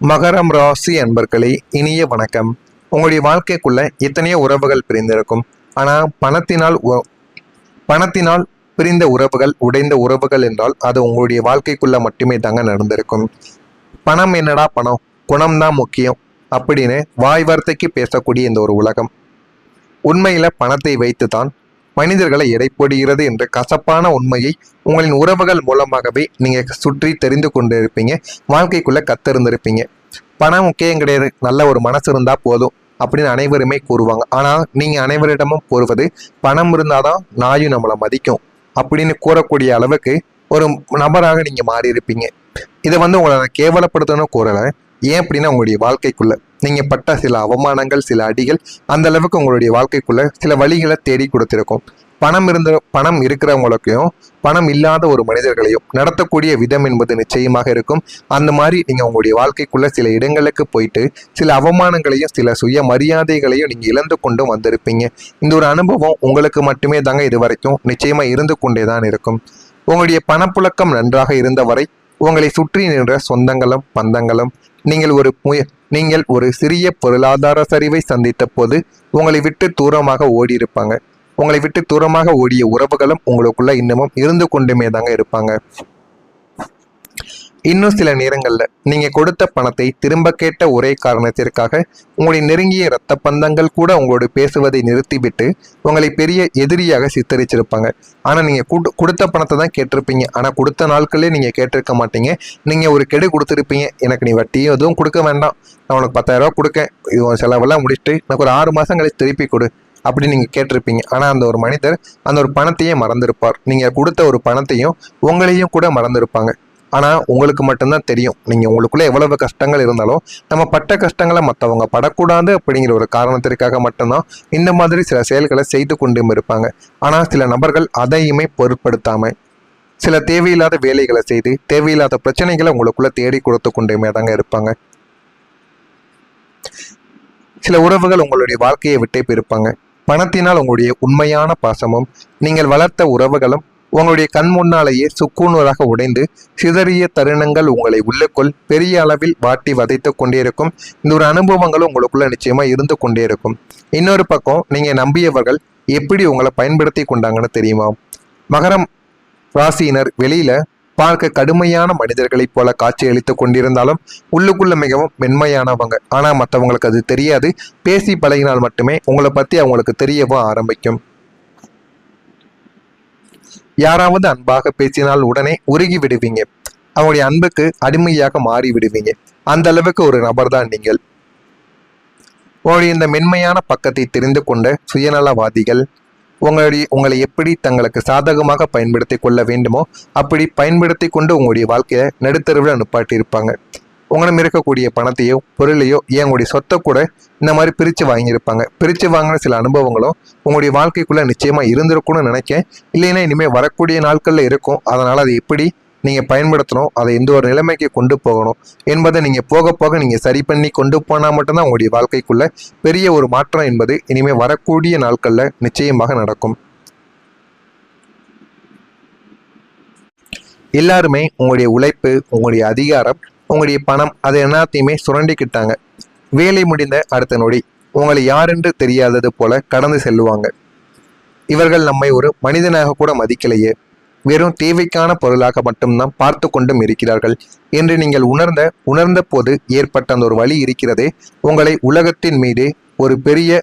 மகரம் ராசி அன்பர்களே, இனிய வணக்கம். உங்களுடைய வாழ்க்கைக்குள்ள எத்தனையோ உறவுகள் பிரிந்திருக்கும். ஆனா பணத்தினால் பிரிந்த உறவுகள், உடைந்த உறவுகள் என்றால் அது உங்களுடைய வாழ்க்கைக்குள்ள மட்டுமே தாங்க நடந்திருக்கும். பணம் என்னடா பணம், குணம்தான் முக்கியம் அப்படின்னு வாய் வார்த்தைக்கு பேசக்கூடிய இந்த ஒரு உலகம் உண்மையில பணத்தை வைத்துதான் மனிதர்களை எடை போடுகிறது என்ற கசப்பான உண்மையை உங்களின் உறவுகள் மூலமாகவே நீங்க சுற்றி தெரிந்து கொண்டு இருப்பீங்க. வாழ்க்கைக்குள்ள கத்திருந்திருப்பீங்க. பணம் முக்கியம் கிடையாது, நல்ல ஒரு மனசு இருந்தா போதும் அப்படின்னு அனைவருமே கூறுவாங்க. ஆனா நீங்க அனைவரிடமும் கூறுவது பணம் இருந்தாதான் நாயும் நம்மளை மதிக்கும் அப்படின்னு கூறக்கூடிய அளவுக்கு ஒரு நபராக நீங்க மாறி இருப்பீங்க. இதை உங்களை கேவலப்படுத்தணும் கூறலை. ஏன் அப்படின்னா உங்களுடைய வாழ்க்கைக்குள்ள நீங்க பட்ட சில அவமானங்கள், சில அடிகள் அந்த அளவுக்கு உங்களுடைய வாழ்க்கைக்குள்ள சில வழிகளை தேடி கொடுத்திருக்கும். பணம் இருக்கிறவங்களுக்கையும் பணம் இல்லாத ஒரு மனிதர்களையும் நடத்தக்கூடிய விதம் என்பது நிச்சயமாக இருக்கும். அந்த மாதிரி நீங்க உங்களுடைய வாழ்க்கைக்குள்ள சில இடங்களுக்கு போயிட்டு சில அவமானங்களையும் சில சுய மரியாதைகளையும் நீங்க இழந்து கொண்டும் வந்திருப்பீங்க. இந்த ஒரு அனுபவம் உங்களுக்கு மட்டுமே தாங்க இது வரைக்கும் நிச்சயமா இருந்து கொண்டே தான் இருக்கும். உங்களுடைய பணப்புழக்கம் நன்றாக இருந்தவரை உங்களை சுற்றி நின்ற சொந்தங்களும் பந்தங்களும் நீங்கள் ஒரு சிறிய பொருளாதார சரிவை சந்தித்த போது உங்களை விட்டு தூரமாக ஓடி இருப்பாங்க. உங்களை விட்டு தூரமாக ஓடிய உறவுகளும் உங்களுக்குள்ள இன்னமும் இருந்து கொண்டுமே தாங்க இருப்பாங்க. இன்னும் சில நேரங்கள்ல நீங்க கொடுத்த பணத்தை திரும்ப கேட்ட ஒரே காரணத்திற்காக உங்களுடைய நெருங்கிய இரத்த பந்தங்கள் கூட உங்களோட பேசுவதை நிறுத்திவிட்டு உங்களை பெரிய எதிரியாக சித்தரிச்சிருப்பாங்க. ஆனா நீங்க கொடுத்த பணத்தை தான் கேட்டிருப்பீங்க. ஆனா கொடுத்த நாட்களே நீங்க கேட்டிருக்க மாட்டீங்க. நீங்க ஒரு கெடு கொடுத்துருப்பீங்க. எனக்கு நீ வட்டியும் எதுவும் கொடுக்க வேண்டாம், நான் உனக்கு 10,000 ரூபா கொடுக்கேன், இது செலவெல்லாம் முடிச்சுட்டு எனக்கு ஒரு 6 மாசம் கழிச்சு திருப்பி கொடு அப்படின்னு நீங்க கேட்டிருப்பீங்க. ஆனா அந்த ஒரு மனிதர் அந்த ஒரு பணத்தையே மறந்திருப்பார். நீங்க கொடுத்த ஒரு பணத்தையும் உங்களையும் கூட மறந்திருப்பாங்க. ஆனால் உங்களுக்கு மட்டும்தான் தெரியும், நீங்கள் உங்களுக்குள்ளே எவ்வளவு கஷ்டங்கள் இருந்தாலும் நம்ம பட்ட கஷ்டங்களை மற்றவங்க படக்கூடாது அப்படிங்கிற ஒரு காரணத்திற்காக மட்டும்தான் இந்த மாதிரி சில செயல்களை செய்து கொண்டும் இருப்பாங்க. ஆனால் சில நபர்கள் அதையுமே பொருட்படுத்தாமல் சில தேவையில்லாத வேலைகளை செய்து தேவையில்லாத பிரச்சனைகளை உங்களுக்குள்ள தேடி கொடுத்து கொண்டுமே தாங்க இருப்பாங்க. சில உறவுகள் உங்களுடைய வாழ்க்கையை விட்டே போயிருப்பாங்க. பணத்தினால் உங்களுடைய உண்மையான பாசமும் நீங்கள் வளர்த்த உறவுகளும் உங்களுடைய கண் முன்னாலேயே சுக்குநூறாக உடைந்து சிதறிய தருணங்கள் உங்களை உள்ளுக்குள் பெரிய அளவில் வாட்டி வதைத்து கொண்டே இருக்கும். இந்த ஒரு அனுபவங்களும் உங்களுக்குள்ள நிச்சயமா இருந்து கொண்டே இருக்கும். இன்னொரு பக்கம் நீங்க நம்பியவர்கள் எப்படி உங்களை பயன்படுத்தி கொண்டாங்கன்னு தெரியுமா? மகரம் ராசியினர் வெளியில பார்க்க கடுமையான மனிதர்களைப் போல காட்சி அளித்து கொண்டிருந்தாலும் உள்ளுக்குள்ள மிகவும் மென்மையானவங்க. ஆனா மற்றவங்களுக்கு அது தெரியாது. பேசி பழகினால் மட்டுமே உங்களை பத்தி அவங்களுக்கு தெரியவும் ஆரம்பிக்கும். யாராவது அன்பாக பேசினால் உடனே உருகி விடுவீங்க. அவங்களுடைய அன்புக்கு அடிமையாக மாறி விடுவீங்க. அந்த அளவுக்கு ஒரு நபர் தான் நீங்கள். உங்களுடைய இந்த மென்மையான பக்கத்தை தெரிந்து கொண்ட சுயநலவாதிகள் உங்களை எப்படி தங்களுக்கு சாதகமாக பயன்படுத்தி கொள்ள வேண்டுமோ அப்படி பயன்படுத்தி கொண்டு உங்களுடைய வாழ்க்கையை நடுத்தருவில் அனுப்பாட்டி இருப்பாங்க. உங்களிடம் இருக்கக்கூடிய பணத்தையோ பொருளையோ ஏன் உங்களுடைய சொத்தை கூட இந்த மாதிரி பிரித்து வாங்கியிருப்பாங்க. பிரித்து வாங்கின சில அனுபவங்களும் உங்களுடைய வாழ்க்கைக்குள்ளே நிச்சயமாக இருந்திருக்கும்னு நினைக்கேன். இல்லைன்னா இனிமேல் வரக்கூடிய நாட்களில் இருக்கும். அதனால் அதை எப்படி நீங்கள் பயன்படுத்தணும், அதை எந்த ஒரு நிலைமைக்கு கொண்டு போகணும் என்பதை நீங்கள் போக போக நீங்கள் சரி பண்ணி கொண்டு போனால் மட்டும்தான் உங்களுடைய வாழ்க்கைக்குள்ளே பெரிய ஒரு மாற்றம் என்பது இனிமேல் வரக்கூடிய நாட்களில் நிச்சயமாக நடக்கும். எல்லாருமே உங்களுடைய உழைப்பு, உங்களுடைய அதிகாரம், உங்களுடைய பணம் அதை எல்லாத்தையுமே சுரண்டிக்கிட்டாங்க. வேலை முடிந்த அடுத்த நொடி உங்களை யாரென்று தெரியாதது போல கடந்து செல்லுவாங்க. இவர்கள் நம்மை ஒரு மனிதனாக கூட மதிக்கலையே, வெறும் தேவைக்கான பொருளாக மட்டும்தான் பார்த்து கொண்டும் இருக்கிறார்கள் என்று நீங்கள் உணர்ந்த போது ஏற்பட்ட அந்த ஒரு வழி இருக்கிறதே, உங்களை உலகத்தின் மீது ஒரு பெரிய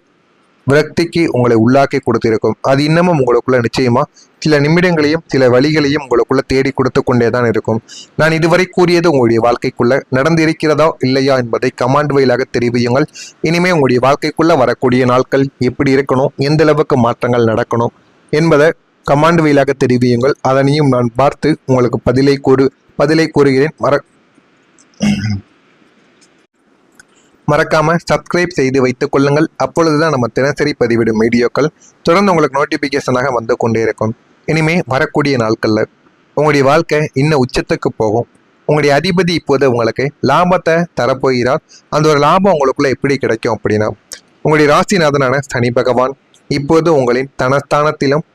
விரக்திக்கு உங்களை உள்ளாக்கி கொடுத்திருக்கும். அது இன்னமும் உங்களுக்குள்ள நிச்சயமா சில நிமிடங்களையும் சில வழிகளையும் உங்களுக்குள்ள தேடி கொடுத்து கொண்டே தான் இருக்கும். நான் இதுவரை கூறியது உங்களுடைய வாழ்க்கைக்குள்ள நடந்திருக்கிறதா இல்லையா என்பதை கமாண்ட் வழியாக தெரிவியுங்கள். இனிமே உங்களுடைய வாழ்க்கைக்குள்ள வரக்கூடிய நாட்கள் எப்படி இருக்கணும், எந்த அளவுக்கு மாற்றங்கள் நடக்கணும் என்பதை கமாண்ட் வழியாக தெரிவியுங்கள். அதனையும் நான் பார்த்து உங்களுக்கு பதிலை கூறுகிறேன். மறக்காம சப்ஸ்கிரைப் செய்து வைத்துக் கொள்ளுங்கள். அப்பொழுதுதான் நம்ம தினசரி பதிவிடும் வீடியோக்கள் தொடர்ந்து உங்களுக்கு நோட்டிபிகேஷனாக வந்து கொண்டே இருக்கும். இனிமே வரக்கூடிய நாட்கள்ல உங்களுடைய வாழ்க்கை இன்னும் உச்சத்துக்கு போகும். உங்களுடைய அதிபதி இப்போது உங்களுக்கு லாபத்தை தரப்போகிறார். அந்த ஒரு லாபம் உங்களுக்குள்ள எப்படி கிடைக்கும் அப்படின்னா, உங்களுடைய ராசிநாதனான சனி பகவான் இப்போது உங்களின் தனஸ்தானத்திலும்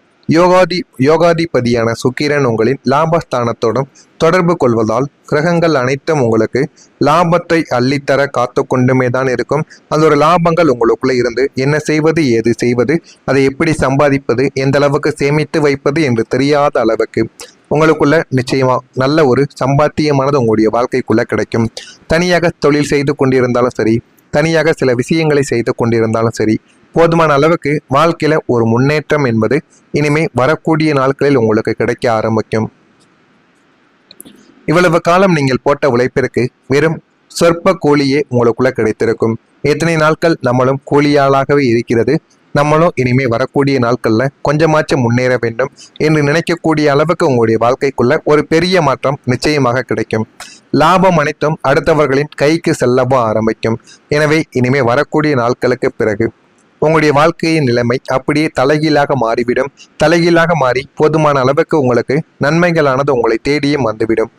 யோகாதிபதியான சுக்கிரன் உங்களின் லாபஸ்தானத்தோடும் தொடர்பு கொள்வதால் கிரகங்கள் அனைத்தும் உங்களுக்கு லாபத்தை அள்ளித்தர காத்து கொண்டுமே தான் இருக்கும். அந்த ஒரு லாபங்கள் உங்களுக்குள்ள இருந்து என்ன செய்வது, ஏது செய்வது, அதை எப்படி சம்பாதிப்பது, எந்த அளவுக்கு சேமித்து வைப்பது என்று தெரியாத அளவுக்கு உங்களுக்குள்ள நிச்சயமா நல்ல ஒரு சம்பாத்தியமானது உங்களுடைய வாழ்க்கைக்குள்ள கிடைக்கும். தனியாக தொழில் செய்து கொண்டிருந்தாலும் சரி, தனியாக சில விஷயங்களை செய்து கொண்டிருந்தாலும் சரி, போதுமான அளவுக்கு வாழ்க்கையில ஒரு முன்னேற்றம் என்பது இனிமே வரக்கூடிய நாட்களில் உங்களுக்கு கிடைக்க ஆரம்பிக்கும். இவ்வளவு காலம் நீங்கள் போட்ட உழைப்பிற்கு வெறும் சொற்ப கூலியே உங்களுக்குள்ள கிடைத்திருக்கும். எத்தனை நாட்கள் நம்மளும் கூலியாளாகவே இருக்கிறது, நம்மளும் இனிமே வரக்கூடிய நாட்கள்ல கொஞ்சமாச்சும் முன்னேற வேண்டும் என்று நினைக்கக்கூடிய அளவுக்கு உங்களுடைய வாழ்க்கைக்குள்ள ஒரு பெரிய மாற்றம் நிச்சயமாக கிடைக்கும். லாபம் அனைத்தும் அடுத்தவர்களின் கைக்கு செல்லவும் ஆரம்பிக்கும். எனவே இனிமே வரக்கூடிய நாட்களுக்கு பிறகு உங்களுடைய வாழ்க்கையின் நிலைமை அப்படியே தலைகீழாக மாறிவிடும். தலைகீழாக மாறி போதுமான அளவுக்கு உங்களுக்கு நன்மைகளானது உங்களை தேடியும் வந்துவிடும்.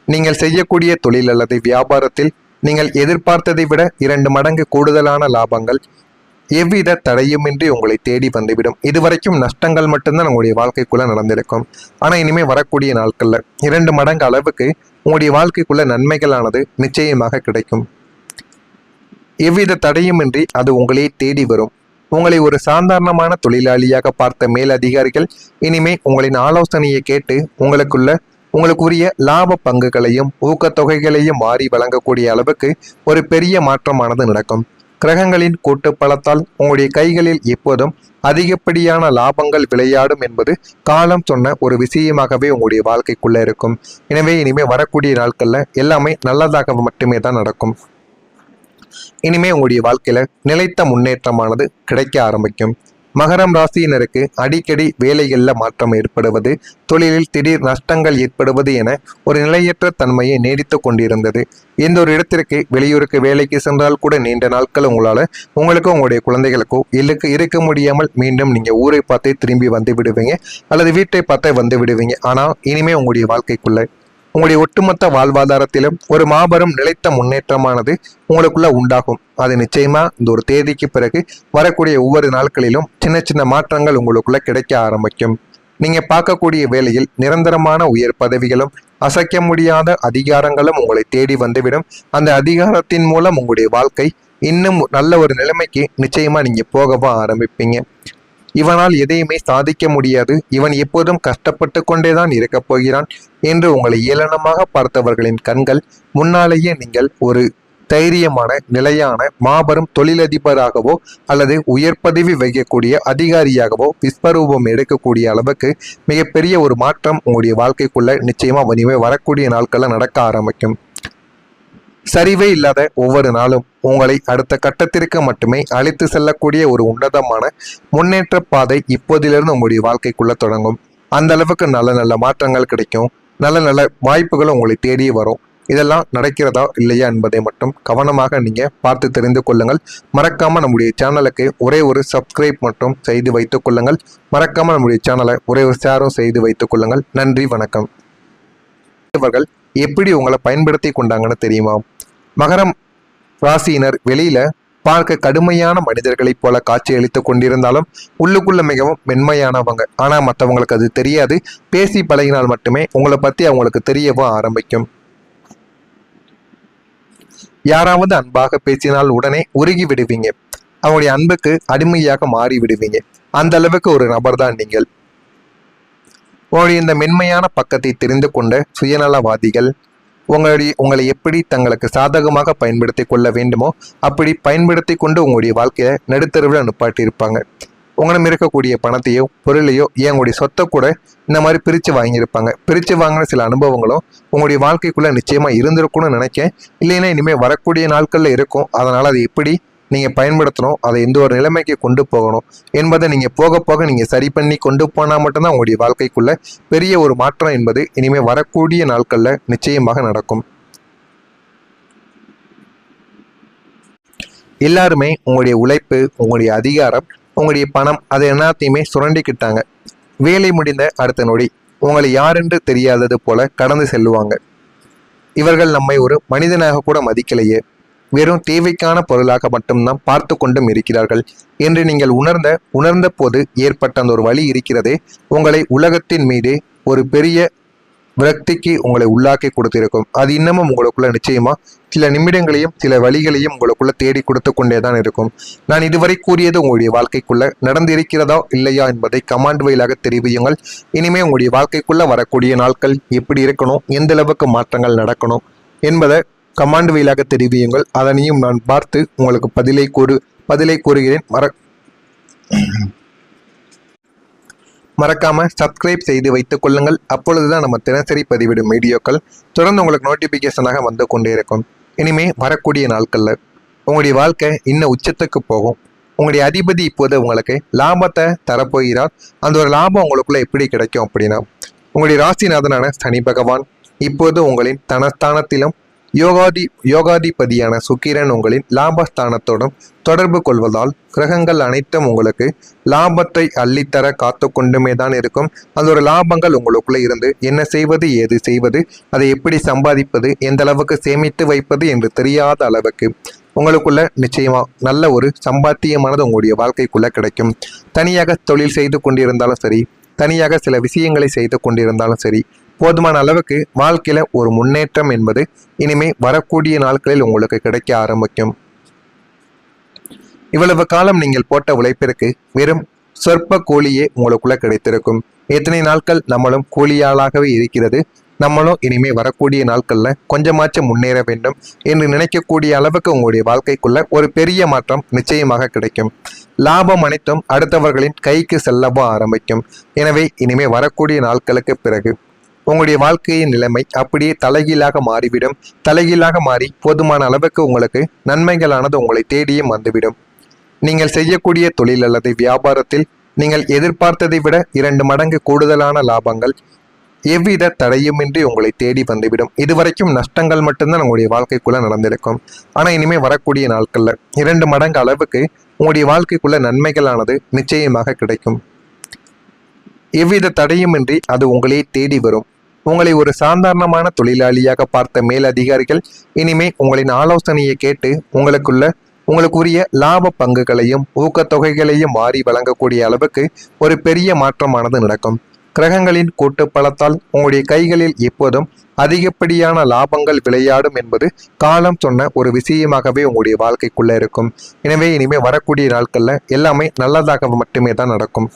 நீங்கள் செய்யக்கூடிய தொழில் அல்லது வியாபாரத்தில் நீங்கள் எதிர்பார்த்ததை விட 2 மடங்கு கூடுதலான லாபங்கள் எவ்வித தடையுமின்றி உங்களை தேடி வந்துவிடும். இதுவரைக்கும் நஷ்டங்கள் மட்டும்தான் உங்களுடைய வாழ்க்கைக்குள்ள நடந்திருக்கும். ஆனா இனிமே வரக்கூடிய நாட்கள்ல 2 மடங்கு அளவுக்கு உங்களுடைய வாழ்க்கைக்குள்ள நன்மைகளானது நிச்சயமாக கிடைக்கும். எவ்வித தடையுமின்றி அது உங்களை தேடி வரும். உங்களை ஒரு சாதாரணமான தொழிலாளியாக பார்த்த மேலதிகாரிகள் இனிமே உங்களின் ஆலோசனையை கேட்டு உங்களுக்குரிய லாப பங்குகளையும் ஊக்கத்தொகைகளையும் மாறி வழங்கக்கூடிய அளவுக்கு ஒரு பெரிய மாற்றமானது நடக்கும். கிரகங்களின் கூட்டு பலத்தால் உங்களுடைய கைகளில் எப்போதும் அதிகப்படியான லாபங்கள் விளையாடும் என்பது காலம் சொன்ன ஒரு விஷயமாகவே உங்களுடைய வாழ்க்கைக்குள்ள இருக்கும். எனவே இனிமே வரக்கூடிய நாட்கள்ல எல்லாமே நல்லதாக மட்டுமே தான் நடக்கும். இனிமே உங்களுடைய வாழ்க்கையில நிலைத்த முன்னேற்றமானது கிடைக்க ஆரம்பிக்கும். மகரம் ராசியினருக்கு அடிக்கடி வேலைகளில் மாற்றம் ஏற்படுவது, தொழிலில் திடீர் நஷ்டங்கள் ஏற்படுவது என ஒரு நிலையற்ற தன்மையை நீடித்து கொண்டிருந்தது. எந்த ஒரு இடத்திற்கு வெளியூருக்கு வேலைக்கு சென்றால் கூட நீண்ட நாட்கள் உங்களுக்கும் உங்களுடைய குழந்தைகளுக்கோ இருக்க முடியாமல் மீண்டும் நீங்க ஊரை பார்த்தே திரும்பி வந்து விடுவீங்க அல்லது வீட்டை பார்த்தே வந்து விடுவீங்க. ஆனால் இனிமே உங்களுடைய வாழ்க்கைக்குள்ள உங்களுடைய ஒட்டுமொத்த வாழ்வாதாரத்திலும் ஒரு மாபெரும் நிலைத்த முன்னேற்றமானது உங்களுக்குள்ள உண்டாகும். அது நிச்சயமா இந்த ஒரு தேதிக்கு பிறகு வரக்கூடிய ஒவ்வொரு நாட்களிலும் சின்ன சின்ன மாற்றங்கள் உங்களுக்குள்ள கிடைக்க ஆரம்பிக்கும். நீங்க பார்க்கக்கூடிய வேலையில் நிரந்தரமான உயர் பதவிகளும் அசைக்க முடியாத அதிகாரங்களும் உங்களை தேடி வந்துவிடும். அந்த அதிகாரத்தின் மூலம் உங்களுடைய வாழ்க்கை இன்னும் நல்ல ஒரு நிலைமைக்கு நிச்சயமா நீங்க போகவும் ஆரம்பிப்பீங்க. இவனால் எதையுமே சாதிக்க முடியாது, இவன் எப்போதும் கஷ்டப்பட்டு கொண்டேதான் இருக்கப் போகிறான் என்று உங்களை ஏளனமாக பார்த்தவர்களின் கண்கள் முன்னாலேயே நீங்கள் ஒரு தைரியமான நிலையான மாபெரும் தொழிலதிபராகவோ அல்லது உயர் பதவி வகிக்கக்கூடிய அதிகாரியாகவோ விஸ்வரூபம் எடுக்கக்கூடிய அளவுக்கு மிகப்பெரிய ஒரு மாற்றம் உங்களுடைய வாழ்க்கைக்குள்ள நிச்சயமா இனிமே வரக்கூடிய நாட்கள்ல நடக்க ஆரம்பிக்கும். சரிவே இல்லாத ஒவ்வொரு நாளும் உங்களை அடுத்த கட்டத்திற்கு மட்டுமே அழைத்து செல்லக்கூடிய ஒரு உன்னதமான முன்னேற்ற பாதை இப்போதிலிருந்து உங்களுடைய வாழ்க்கைக்குள்ள தொடங்கும். அந்த அளவுக்கு நல்ல நல்ல மாற்றங்கள் கிடைக்கும், நல்ல நல்ல வாய்ப்புகளும் உங்களை தேடி வரும். இதெல்லாம் நடக்கிறதா இல்லையா என்பதை மட்டும் கவனமாக நீங்க பார்த்து தெரிந்து கொள்ளுங்கள். மறக்காம நம்முடைய சேனலுக்கு ஒரே ஒரு சப்ஸ்கிரைப் மட்டும் செய்து வைத்துக் கொள்ளுங்கள். மறக்காம நம்முடைய சேனலை ஒரே ஒரு ஷேரும் செய்து வைத்துக் கொள்ளுங்கள். நன்றி, வணக்கம். இவர்கள் எப்படி உங்களை பயன்படுத்தி கொண்டாங்கன்னு தெரியுமா? மகரம் ராசியினர் வெளியில பார்க்க கடுமையான மனிதர்களைப் போல காட்சியளித்து கொண்டிருந்தாலும் உள்ளுக்குள்ள மிகவும் மென்மையானவங்க. ஆனா மற்றவங்களுக்கு அது தெரியாது. பேசி பழகினால் மட்டுமே உங்களை பத்தி அவங்களுக்கு தெரியவும் ஆரம்பிக்கும். யாராவது அன்பாக பேசினால் உடனே உருகி விடுவீங்க. அவங்களுடைய அன்புக்கு அடிமையாக மாறி விடுவீங்க. அந்த அளவுக்கு ஒரு நபர் தான் நீங்கள். உங்களுடைய இந்த மென்மையான பக்கத்தை தெரிந்து கொண்ட சுயநலவாதிகள் உங்களை எப்படி தங்களுக்கு சாதகமாக பயன்படுத்தி கொள்ள வேண்டுமோ அப்படி பயன்படுத்தி கொண்டு உங்களுடைய வாழ்க்கையை நடுத்தருவில் அனுப்பாட்டியிருப்பாங்க. உங்களிடம் இருக்கக்கூடிய பணத்தையோ பொருளையோ உங்களுடைய சொத்தை கூட இந்த மாதிரி பிரித்து வாங்கியிருப்பாங்க. பிரித்து வாங்கின சில அனுபவங்களும் உங்களுடைய வாழ்க்கைக்குள்ளே நிச்சயமாக இருந்திருக்கும்னு நினைக்கேன். இல்லைன்னா இனிமேல் வரக்கூடிய நாட்களில் இருக்கும். அதனால் அதை எப்படி நீங்கள் பயன்படுத்தணும், அதை எந்த ஒரு நிலைமைக்கு கொண்டு போகணும் என்பதை நீங்கள் போக போக நீங்கள் சரி பண்ணி கொண்டு போனால் மட்டும்தான் உங்களுடைய வாழ்க்கைக்குள்ள பெரிய ஒரு மாற்றம் என்பது இனிமேல் வரக்கூடிய நாட்களில் நிச்சயமாக நடக்கும். எல்லாருமே உங்களுடைய உழைப்பு, உங்களுடைய அதிகாரம், உங்களுடைய பணம் அதை எல்லாத்தையுமே சுரண்டிக்கிட்டாங்க. வேலை முடிந்த அடுத்த நொடி உங்களை யாரென்று தெரியாதது போல கடந்து செல்லுவாங்க. இவர்கள் நம்மை ஒரு மனிதனாக கூட மதிக்கலையே. வெறும் தேவைக்கான பொருளாக மட்டும்தான் பார்த்து கொண்டும் இருக்கிறார்கள் என்று நீங்கள் உணர்ந்த போது ஏற்பட்ட அந்த ஒரு வழி இருக்கிறதே, உங்களை உலகத்தின் மீது ஒரு பெரிய விரக்திக்கு உங்களை உள்ளாக்கி கொடுத்திருக்கும். அது இன்னமும் உங்களுக்குள்ள நிச்சயமா சில நிமிடங்களையும் சில வழிகளையும் உங்களுக்குள்ள தேடி கொடுத்து கொண்டேதான் இருக்கும். நான் இதுவரை கூறியது உங்களுடைய வாழ்க்கைக்குள்ள நடந்திருக்கிறதா இல்லையா என்பதை கமாண்ட் வழியாக தெரிவியுங்கள். இனிமே உங்களுடைய வாழ்க்கைக்குள்ள வரக்கூடிய நாட்கள் எப்படி இருக்கணும், எந்த அளவுக்கு மாற்றங்கள் நடக்கணும் என்பதை கமாண்ட் வழியாக தெரிவியுங்கள். அதனையும் நான் பார்த்து உங்களுக்கு பதிலை கூறுகிறேன். மறக்காம சப்ஸ்கிரைப் செய்து வைத்துக் கொள்ளுங்கள். அப்பொழுதுதான் நம்ம தினசரி பதிவிடும் வீடியோக்கள் தொடர்ந்து உங்களுக்கு நோட்டிபிகேஷனாக வந்து கொண்டே இருக்கும். இனிமே வரக்கூடிய நாட்கள்ல உங்களுடைய வாழ்க்கை இன்னும் உச்சத்துக்கு போகும். உங்களுடைய அதிபதி இப்போது உங்களுக்கு லாபத்தை தரப்போகிறார். அந்த ஒரு லாபம் உங்களுக்குள்ள எப்படி கிடைக்கும் அப்படின்னா, உங்களுடைய ராசிநாதனான சனி பகவான் இப்போது உங்களின் தனஸ்தானத்திலும் யோகாதிபதியான சுக்கிரன் உங்களின் லாபஸ்தானத்தோடும் தொடர்பு கொள்வதால் கிரகங்கள் அனைத்தும் உங்களுக்கு லாபத்தை அள்ளித்தர காத்து கொண்டுமே தான் இருக்கும். அந்த ஒரு லாபங்கள் உங்களுக்குள்ள இருந்து என்ன செய்வது, ஏது செய்வது, அதை எப்படி சம்பாதிப்பது, எந்த அளவுக்கு சேமித்து வைப்பது என்று தெரியாத அளவுக்கு உங்களுக்குள்ள நிச்சயமா நல்ல ஒரு சம்பாத்தியமானது உங்களுடைய வாழ்க்கைக்குள்ள கிடைக்கும். தனியாக தொழில் செய்து கொண்டிருந்தாலும் சரி, தனியாக சில விஷயங்களை செய்து கொண்டிருந்தாலும் சரி, போதுமான அளவுக்கு வாழ்க்கையில ஒரு முன்னேற்றம் என்பது இனிமே வரக்கூடிய நாட்களில் உங்களுக்கு கிடைக்க ஆரம்பிக்கும். இவ்வளவு காலம் நீங்கள் போட்ட உழைப்பிற்கு வெறும் சொற்ப கூலியே உங்களுக்குள்ள கிடைத்திருக்கும். எத்தனை நாட்கள் நம்மளும் கூலியாளாகவே இருக்கிறது. நம்மளும் இனிமே வரக்கூடிய நாட்கள்ல கொஞ்சமாச்சும் முன்னேற வேண்டும் என்று நினைக்கக்கூடிய அளவுக்கு உங்களுடைய வாழ்க்கைக்குள்ள ஒரு பெரிய மாற்றம் நிச்சயமாக கிடைக்கும். லாபம் அனைத்தும் அடுத்தவர்களின் கைக்கு செல்லவும் ஆரம்பிக்கும். எனவே இனிமே வரக்கூடிய நாட்களுக்கு பிறகு உங்களுடைய வாழ்க்கையின் நிலைமை அப்படியே தலைகீழாக மாறிவிடும். தலைகீழாக மாறி போதுமான அளவுக்கு உங்களுக்கு நன்மைகளானது உங்களை தேடியும் வந்துவிடும். நீங்கள் செய்யக்கூடிய தொழில் அல்லது வியாபாரத்தில் நீங்கள் எதிர்பார்த்ததை விட 2 மடங்கு கூடுதலான லாபங்கள் எவ்வித தடையுமின்றி உங்களை தேடி வந்துவிடும். இதுவரைக்கும் நஷ்டங்கள் மட்டும்தான் உங்களுடைய வாழ்க்கைக்குள்ள நடந்திருக்கும். ஆனா இனிமே வரக்கூடிய நாட்கள்ல 2 மடங்கு அளவுக்கு உங்களுடைய வாழ்க்கைக்குள்ள நன்மைகளானது நிச்சயமாக கிடைக்கும். எவ்வித தடையுமின்றி அது உங்களே தேடி வரும். உங்களை ஒரு சாதாரணமான தொழிலாளியாக பார்த்த மேலதிகாரிகள் இனிமே உங்களின் ஆலோசனையை கேட்டு உங்களுக்குரிய லாப பங்குகளையும் ஊக்கத்தொகைகளையும் மாறி வழங்கக்கூடிய அளவுக்கு ஒரு பெரிய மாற்றமானது நடக்கும். கிரகங்களின் கூட்டு பலத்தால் உங்களுடைய கைகளில் எப்போதும் அதிகப்படியான லாபங்கள் விளையாடும் என்பது காலம் சொன்ன ஒரு விஷயமாகவே உங்களுடைய வாழ்க்கைக்குள்ள இருக்கும். எனவே இனிமே வரக்கூடிய நாட்கள்ல எல்லாமே நல்லதாக மட்டுமே தான் நடக்கும்.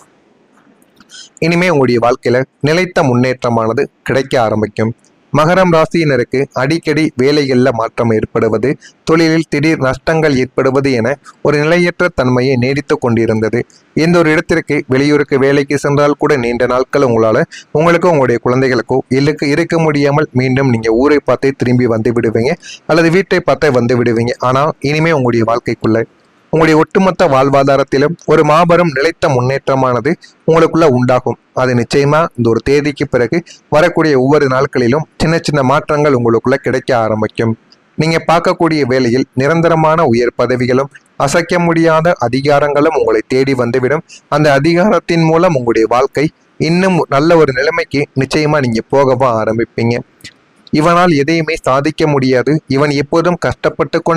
இனிமே உங்களுடைய வாழ்க்கையில நிலைத்த முன்னேற்றமானது கிடைக்க ஆரம்பிக்கும். மகரம் ராசியினருக்கு அடிக்கடி வேலைகளில் மாற்றம் ஏற்படுவது, தொழிலில் திடீர் நஷ்டங்கள் ஏற்படுவது என ஒரு நிலையற்ற தன்மையை நீடித்து கொண்டிருந்தது. எந்த ஒரு இடத்திற்கு வெளியூருக்கு வேலைக்கு சென்றால் கூட நீண்ட நாட்கள் உங்களுக்கோ உங்களுடைய குழந்தைகளுக்கோ இருக்க முடியாமல் மீண்டும் நீங்க ஊரை பார்த்தே திரும்பி வந்து விடுவீங்க அல்லது வீட்டை பார்த்தே வந்து விடுவீங்க. ஆனால் இனிமே உங்களுடைய வாழ்க்கைக்குள்ள உங்களுடைய ஒட்டுமொத்த வாழ்வாதாரத்திலும் ஒரு மாபெரும் நிலைத்த முன்னேற்றமானது உங்களுக்குள்ள உண்டாகும். அது நிச்சயமா இந்த ஒரு தேதிக்கு பிறகு வரக்கூடிய ஒவ்வொரு நாட்களிலும் சின்ன சின்ன மாற்றங்கள் உங்களுக்குள்ள கிடைக்க ஆரம்பிக்கும். நீங்க பார்க்கக்கூடிய வேலையில் நிரந்தரமான உயர் பதவிகளும் அசைக்க முடியாத அதிகாரங்களும் உங்களை தேடி வந்துவிடும். அந்த அதிகாரத்தின் மூலம் உங்களுடைய வாழ்க்கை இன்னும் நல்ல ஒரு நிலைமைக்கு நிச்சயமா நீங்க போகவும் ஆரம்பிப்பீங்க. இவனால் எதையுமே சாதிக்க முடியாது, இவன் எப்போதும் கஷ்டப்பட்டு கொண்டே